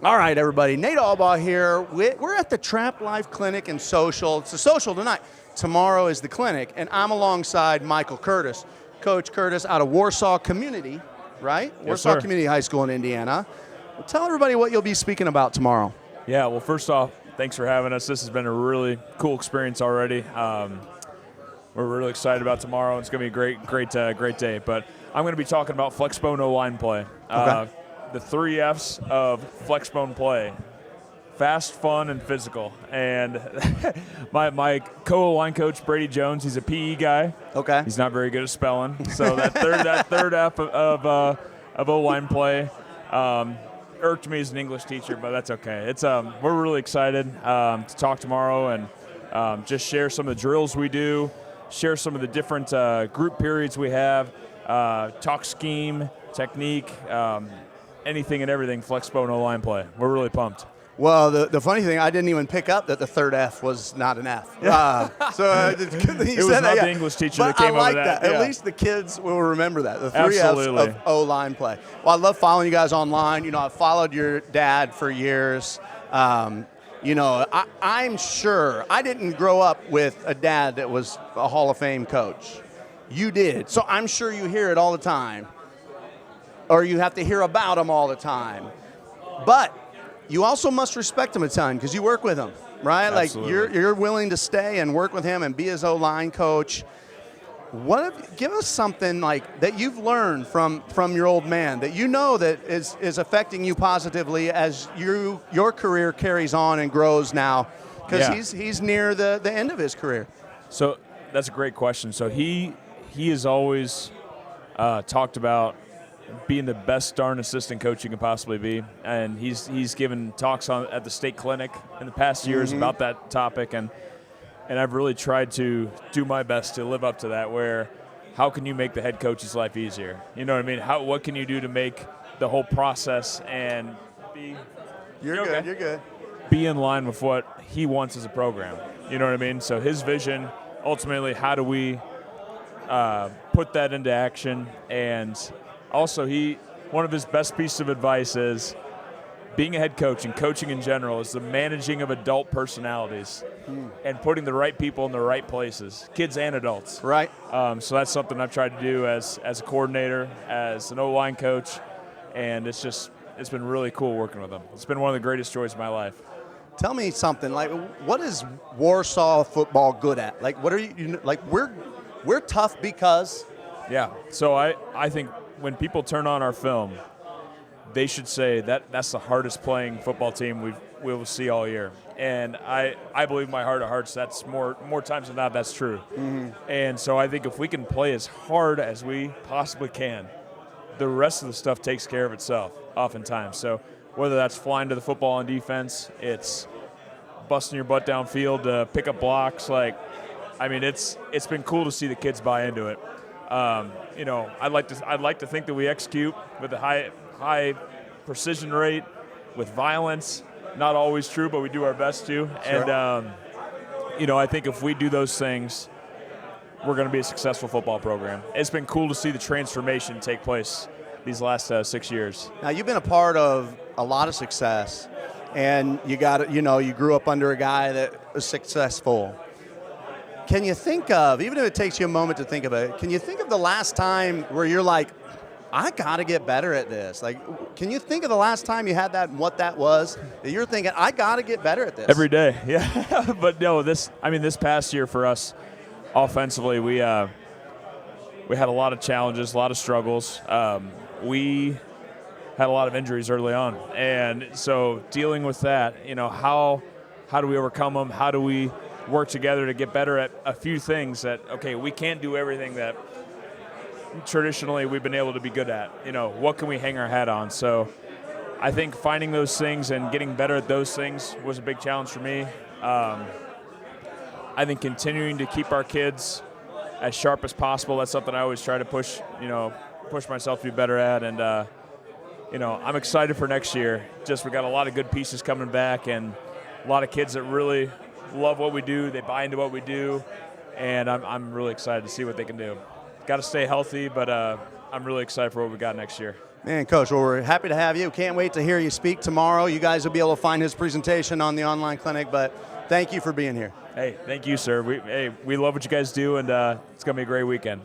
All right, everybody. Nate Albaugh here. We're at the Trap Life Clinic and Social. It's a social tonight. Tomorrow is the clinic, and I'm alongside Michael Curtis. Coach Curtis out of Warsaw Community, right? Yes, Warsaw sir. Community High School in Indiana. Well, tell everybody what you'll be speaking about tomorrow. Yeah, well, first off, thanks for having us. This has been a really cool experience already. We're really excited about tomorrow. It's going to be a great day. But I'm going to be talking about flexbone O-line play. Okay. The 3 F's of flexbone play: fast, fun, and physical. And my co-line coach, Brady Jones, he's a PE guy. Okay. He's not very good at spelling. So that third F of O-line play irked me as an English teacher, but that's okay. It's we're really excited to talk tomorrow and just share some of the drills we do, share some of the different group periods we have, talk scheme, technique, anything and everything flexbone O-line play. We're really pumped. Well, the funny thing, I didn't even pick up that the third F was not an F. It's good that you It was said not that, the English teacher but that came I like up with that. At Yeah. least the kids will remember that. The 3 Absolutely. F's of O-line play. Well, I love following you guys online. You know, I've followed your dad for years. You know, I'm sure I didn't grow up with a dad that was a Hall of Fame coach. You did. So I'm sure you hear it all the time. Or you have to hear about him all the time. But you also must respect him a ton because you work with him, right? Absolutely. Like you're willing to stay and work with him and be his O-line coach. Give us something like that you've learned from your old man that you know that is affecting you positively as your career carries on and grows now, because he's near the end of his career. So that's a great question. So he has always talked about being the best darn assistant coach you can possibly be, and he's given talks at the state clinic in the past years about that topic, and I've really tried to do my best to live up to that. Where how can you make the head coach's life easier? You know what I mean? What can you do to make the whole process and be You're good. be in line with what he wants as a program? You know what I mean? So his vision, ultimately, how do we put that into action? And also, one of his best pieces of advice is being a head coach and coaching in general is the managing of adult personalities and putting the right people in the right places, kids and adults. Right. So that's something I've tried to do as a coordinator, as an O-line coach, and it's been really cool working with him. It's been one of the greatest joys of my life. Tell me something. Like, what is Warsaw football good at? Like, what are you like? We're tough because. Yeah. So I think when people turn on our film, they should say that's the hardest playing football team we will see all year. And I believe in my heart of hearts that's more times than not that's true. Mm-hmm. And so I think if we can play as hard as we possibly can, the rest of the stuff takes care of itself oftentimes. So whether that's flying to the football on defense, it's busting your butt downfield to pick up blocks. It's been cool to see the kids buy into it. You know, I'd like to think that we execute with a high precision rate, with violence. Not always true, but we do our best to. Sure. And you know, I think if we do those things, we're going to be a successful football program. It's been cool to see the transformation take place these last 6 years. Now, you've been a part of a lot of success, and you grew up under a guy that was successful. Can you think of, even if it takes you a moment to think of it, can you think of the last time where you're like, I got to get better at this? Like, can you think of the last time you had that and what that was, that you're thinking, I got to get better at this? Every day, yeah. But no, this past year for us, offensively, we had a lot of challenges, a lot of struggles. We had a lot of injuries early on, and so dealing with that, you know, how do we overcome them? How do we work together to get better at a few things that, okay, we can't do everything that traditionally we've been able to be good at. You know, what can we hang our hat on? So I think finding those things and getting better at those things was a big challenge for me. I think continuing to keep our kids as sharp as possible, that's something I always try to push myself to be better at. And, I'm excited for next year. We got a lot of good pieces coming back and a lot of kids that really love what we do. They buy into what we do, and I'm really excited to see what they can do. Got to stay healthy, but I'm really excited for what we got next year. Man, Coach, well, we're happy to have you. Can't wait to hear you speak tomorrow. You guys will be able to find his presentation on the online clinic, but thank you for being here. Hey, thank you, sir. We love what you guys do, and it's going to be a great weekend.